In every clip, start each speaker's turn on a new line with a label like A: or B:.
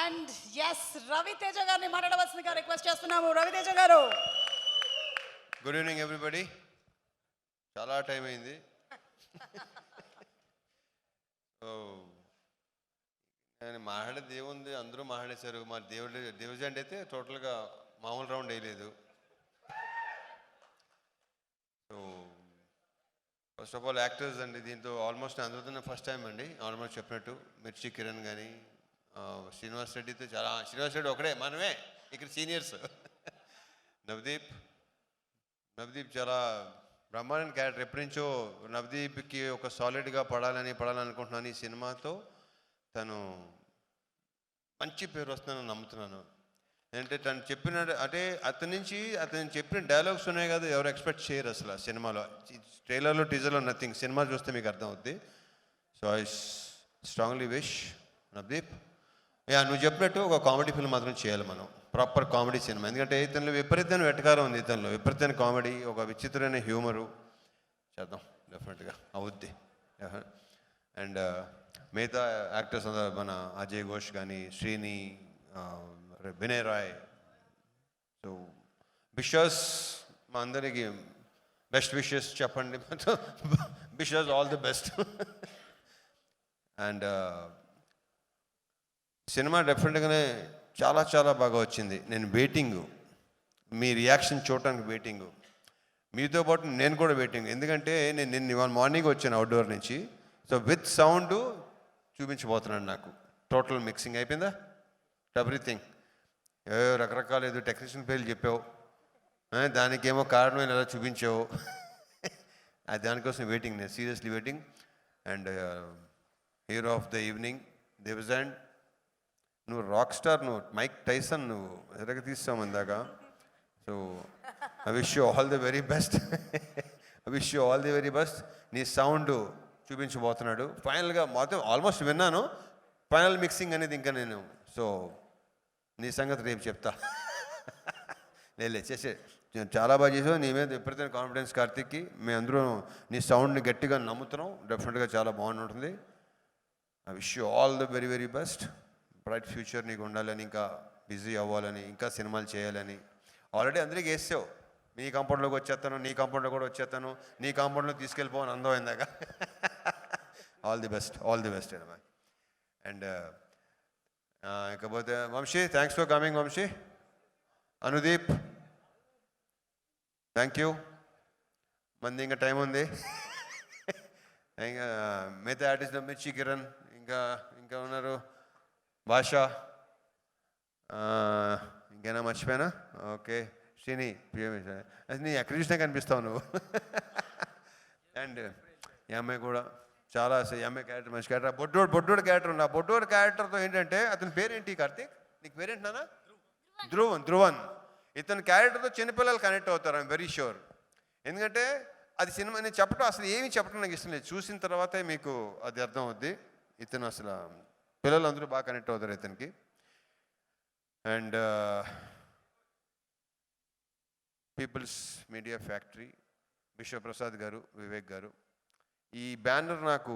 A: And yes Raviteja గారిని మాట్లాడవలసిందిగా request చేస్తున్నాము. రవితేజ గారు.
B: Good evening everybody. చాలా టైం అయింది. సో నేను మాట్లాడేది ఏముంది, అందరూ మాట్లాడేశారు. మా డివిజన్ అయితే టోటల్గా మామూలు రౌండ్ వేయలేదు. So first of all actors అండి, దీంతో ఆల్మోస్ట్ అందరితో ఫస్ట్ టైం అండి. ఆల్మోస్ట్ చెప్పినట్టు మిర్చి కిరణ్ కానీ శ్రీనివాస్ రెడ్డితో చాలా, శ్రీనివాస్ రెడ్డి ఒకడే, మనమే ఇక్కడ సీనియర్స్. నవదీప్ చాలా బ్రహ్మాండ క్యారెక్టర్. ఎప్పటి నుంచో నవదీప్కి ఒక సాలిడ్గా పడాలనుకుంటున్నాను. ఈ సినిమాతో తను మంచి పేరు వస్తుందని నమ్ముతున్నాను. అంటే తను చెప్పిన అంటే అతను చెప్పిన డైలాగ్స్ ఉన్నాయి కదా, ఎవరు ఎక్స్పెక్ట్ చేయరు అసలు ఆ సినిమాలో. ట్రైలర్లో టీజర్లో నథింగ్. సినిమా చూస్తే మీకు అర్థం అవుద్ది. So I strongly wish Navdeep, నువ్వు చెప్పినట్టు ఒక కామెడీ ఫిల్మ్ మాత్రం చేయాలి మనం, ప్రాపర్ కామెడీ సినిమా. ఎందుకంటే ఇతనిలో విపరీతమైన వెటకారం ఉంది, ఇతనిలో విపరీతమైన కామెడీ, ఒక విచిత్రమైన హ్యూమరు. చేద్దాం, డెఫినెట్గా అవుద్ది. అండ్ మిగతా యాక్టర్స్ మన అజయ్ ఘోష్ కానీ, శ్రీని, వినయ్ రాయ్. సో విషెస్, మా అందరికి బెస్ట్ విషెస్ చెప్పండి. Wishes all the best. And cinema డెఫినెట్గానే చాలా చాలా బాగా వచ్చింది. నేను వెయిటింగు, మీ రియాక్షన్ చూడటానికి వెయిటింగు, మీతో పాటు నేను కూడా వెయిటింగ్. ఎందుకంటే నేను ఇవాళ మార్నింగ్ వచ్చాను అవుట్డోర్ నుంచి. సో విత్ సౌండ్ చూపించబోతున్నాను. నాకు టోటల్ మిక్సింగ్ అయిపోయిందా, ఎవ్రీథింగ్. రకరకాల ఏదో టెక్నీషియన్ పేర్లు చెప్పావు, దానికేమో కారణమైన ఎలా చూపించావు. దానికోసం వెయిటింగ్, నేను seriously waiting. And hero of the evening దేవజాండ్, నువ్వు రాక్ స్టార్, నువ్వు మైక్ టైసన్, నువ్వు ఎదగ తీస్తావు ఇందాక. So I wish you all the very best. I wish you all the very best. నీ సౌండ్ చూపించబోతున్నాడు ఫైనల్గా. మొత్తం ఆల్మోస్ట్ విన్నాను, ఫైనల్ మిక్సింగ్ అనేది ఇంకా నేను. సో నీ సంగతి రేపు చెప్తా. చేసే చాలా బాగా చేసావు. నీ మీద విపరీతమైన కాన్ఫిడెన్స్ కార్తిక్కి. మేము అందరూ నీ సౌండ్ని గట్టిగా నమ్ముతున్నాం. డెఫినెట్గా చాలా బాగుంటుంది. I wish you all the very very best. Bright future నీకు ఉండాలని, ఇంకా బిజీ అవ్వాలని, ఇంకా సినిమాలు చేయాలని. ఆల్రెడీ అందరికీ వేసావు, నీ కాంపౌండ్లోకి వచ్చేస్తాను, నీ కాంపౌండ్లో కూడా వచ్చేస్తాను, నీ కాంపౌండ్లో తీసుకెళ్ళిపోవని అందం అయిందాక. All the best, all the best అమ్మా. అండ్ ఇకపోతే Vamsi, thanks for coming Vamsi. Anudeep, thank you. మంది ఇంకా టైం ఉంది. ఇంకా మిగతా ఆర్టిస్ట్ మిర్చి కిరణ్, ఇంకా ఉన్నారు భాష, ఇంకేనా మర్చిపోయానా? ఓకే, శ్రీని, నీ ఎక్కడ చూసినా కనిపిస్తావు నువ్వు. అండ్ ఈ అమ్మాయి కూడా చాలా, ఈ అమ్మాయి క్యారెక్టర్ మంచి క్యారెక్టర్. బొడ్డోడు క్యారెక్టర్ ఉంది. ఆ బొడ్డోడు క్యారెక్టర్తో ఏంటంటే, అతని పేరేంటి కార్తీక్? నీకు పేరేంటి నాన్న? ధ్రువన్. ఇతని క్యారెక్టర్తో చిన్నపిల్లలు కనెక్ట్ అవుతారు, ఐఎమ్ వెరీ షూర్. ఎందుకంటే అది సినిమా నేను చెప్పడం, అసలు ఏమీ చెప్పడం నాకు ఇష్టం లేదు. చూసిన తర్వాతే మీకు అది అర్థం అవుద్ది. ఇతను అసలు పిల్లలు అందరూ బాగా కనెక్ట్ అవుతారు ఇతనికి. And People's media factory, Vishwaprasad garu, Vivek గారు. ఈ బ్యానర్ నాకు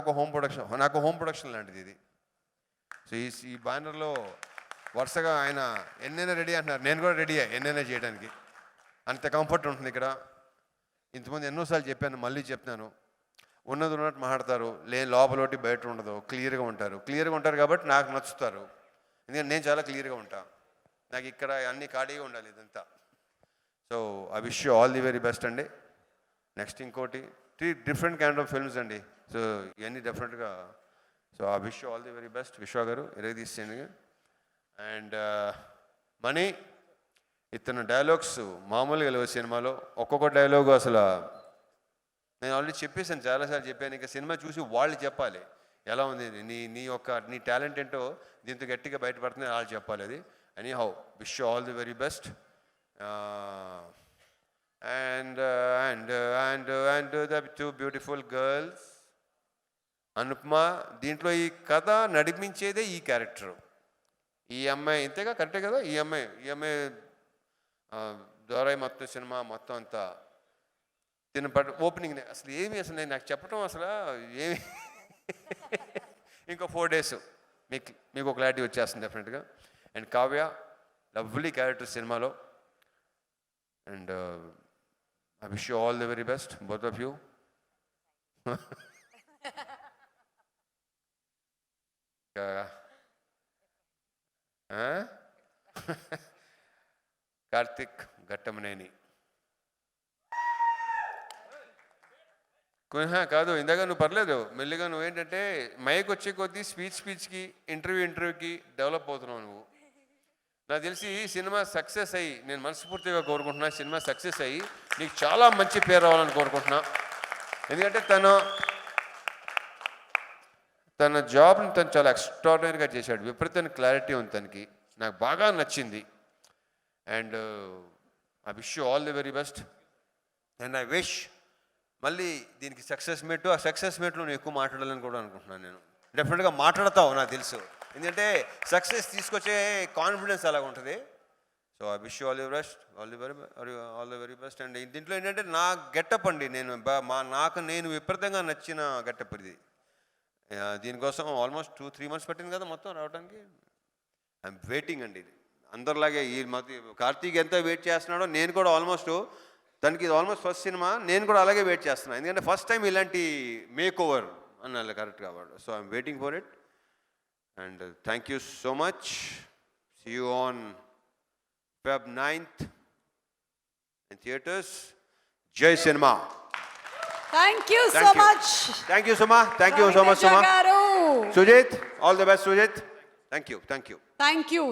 B: ఒక హోమ్ ప్రొడక్షన్ లాంటిది ఇది. సో ఈ బ్యానర్లో వరుసగా ఆయన ఎన్నైనా రెడీ అంటున్నారు, నేను కూడా రెడీ ఎన్నైనా చేయడానికి. అంత కంఫర్ట్ ఉంటుంది ఇక్కడ. ఇంతమంది ఎన్నోసార్లు చెప్పాను, మళ్ళీ చెప్తాను. ఉన్నది ఉన్నట్టు మాట్లాడతారు, లోపలోటి బయట ఉండదు, క్లియర్గా ఉంటారు కాబట్టి నాకు నచ్చుతారు. ఎందుకంటే నేను చాలా క్లియర్గా ఉంటాను. నాకు ఇక్కడ అన్ని ఖాళీగా ఉండాలి ఇదంతా. So I wish you all the very best అండి. నెక్స్ట్ ఇంకోటి 3 డిఫరెంట్ కైండ్ ఆఫ్ ఫిల్మ్స్ అండి. సో ఇవన్నీ డెఫినెట్గా. So I wish you all the very best. విశ్వ గారు తీసేయండి. అండ్ మనీ, ఇతను డైలాగ్స్ మామూలుగా లేవు సినిమాలో. ఒక్కొక్క డైలాగు అసలు నేను ఆల్రెడీ చెప్పేసాను, చాలాసార్లు చెప్పాను. ఇంకా సినిమా చూసి వాళ్ళు చెప్పాలి ఎలా ఉంది, నీ టాలెంట్ ఏంటో దీంతో గట్టిగా బయటపడుతుంది, వాళ్ళు చెప్పాలి అది. Any how, wish you all the very best. And the 2 beautiful girls. Anupama, దీంట్లో ఈ కథ నడిపించేదే ఈ క్యారెక్టరు. ఈ అమ్మాయి ఇంతేగా, కరెక్టే కదా? ఈ అమ్మాయి ద్వారా మొత్తం సినిమా మొత్తం అంతా ఓపెనింగ్ అసలు నాకు చెప్పడం అసలు ఏమి. ఇంకో 4 days మీకు క్లారిటీ వచ్చేస్తుంది డెఫినెట్గా. అండ్ కావ్య లవ్లీ క్యారెక్టర్ సినిమాలో. And I wish you all the very best both of you. Karthik Ghattamaneni కాదు, ఇందాక నువ్వు పర్లేదు, మెల్లిగా నువ్వేంటంటే మైక్ వచ్చే కొద్దీ స్పీచ్కి ఇంటర్వ్యూకి డెవలప్ అవుతున్నావు నువ్వు. నాకు తెలిసి ఈ సినిమా సక్సెస్ అయ్యి, నేను మనస్ఫూర్తిగా కోరుకుంటున్నా, సినిమా సక్సెస్ అయ్యి నీకు చాలా మంచి పేరు రావాలని కోరుకుంటున్నా. ఎందుకంటే తన జాబ్ని తను చాలా ఎక్స్ట్రాడినరీగా చేశాడు. విపరీతమైన క్లారిటీ ఉంది తనకి, నాకు బాగా నచ్చింది. And I wish you all the very best. And I wish మళ్ళీ దీనికి సక్సెస్ మీట్, ఆ సక్సెస్ మీట్లో నువ్వు ఎక్కువ మాట్లాడాలని కూడా అనుకుంటున్నాను. నేను డెఫినెట్గా మాట్లాడతావు నాకు తెలుసు, ఎందుకంటే సక్సెస్ తీసుకొచ్చే కాన్ఫిడెన్స్ అలాగ ఉంటుంది. So I wish you all the best, all the very best. And దీంట్లో ఏంటంటే నా గెటప్ అండి, నాకు విపరీతంగా నచ్చిన గెటప్ ఇది. దీనికోసం ఆల్మోస్ట్ 2-3 months పట్టింది కదా మొత్తం రావడానికి. ఐఎమ్ వెయిటింగ్ అండి. అందరిలాగే ఈ కార్తీక్ ఎంత వెయిట్ చేస్తున్నాడో నేను కూడా ఆల్మోస్ట్, తనకి ఇది ఆల్మోస్ట్ ఫస్ట్ సినిమా, నేను కూడా అలాగే వెయిట్ చేస్తున్నాను. ఎందుకంటే ఫస్ట్ టైం ఇలాంటి మేక్ ఓవర్ అన్నాను కరెక్ట్ కాబట్టి. So I'm waiting for it. And thank you so much. See you on Feb 9th in theaters. Jai Cinema.
A: Thank you so much.
B: Thank you, Suma. Thank you so much, Suma.
A: గారు.
B: Sujit, all the best, Sujit. Thank you.
A: Thank you.